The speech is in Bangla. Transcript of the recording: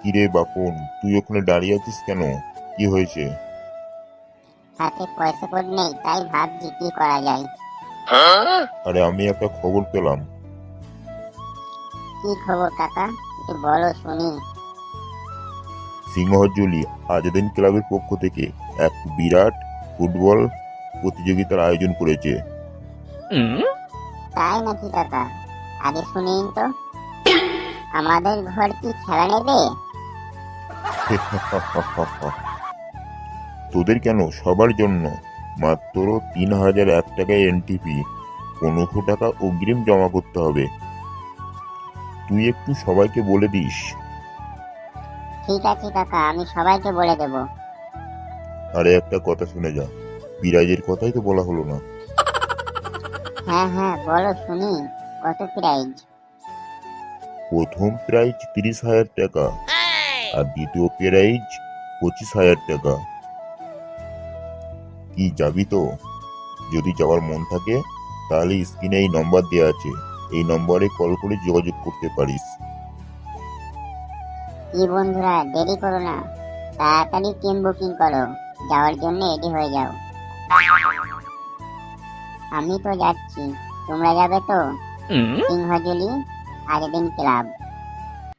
কিরে বাপন, তুই ওখানে দাঁড়িয়ে আছিস কেন? কি হয়েছে? হাতে পয়সা কড়ি নেই, তাই ভাবছি কি করা যায়। আরে আমি একটা খবর পেলাম। কি খবর কাকা, একটু বলো শুনি। সিংহজুলি আজাদিন ক্লাবের পক্ষ থেকে এক বিরাট ফুটবল প্রতিযোগিতার আয়োজন করেছে। তাই নাকি কাকা? আগে শুনিন তো। আমাদের ঘর কি খেলা নেবে? তোদের কেন, সবার জন্য। মাত্র 3001 টাকায় এন্ট্রি ফি, 1500 টাকা অগ্রিম জমা করতে হবে। তুই একটু সবাইকে বলে দিস। ঠিক আছে কাকা, আমি সবাইকে বলে দেব। আরে একটা কথা শুনে যা, বিরাজের কথাই তো বলা হলো না। হ্যাঁ হ্যাঁ, বলো শুনি। কত প্রাইজ? প্রথম প্রাইজ 30,000 টাকা, আর দ্বিতীয় প্রাইজ 25,000 টাকা। কি যাবি তো? যদি যাওয়ার মন থাকে তাহলে স্ক্রিনে এই নম্বর দেওয়া আছে, এই নম্বরে কল করে যোগাযোগ করতে পারিস। কি বন্ধুরা, দেরি করো না, তাড়াতাড়ি টিম বুকিং করো, যাওয়ার জন্য রেডি হয়ে যাও। আমি তো যাচ্ছি, তোমরা যাবে তো? সিংহজুলি আজাদিন ক্লাব।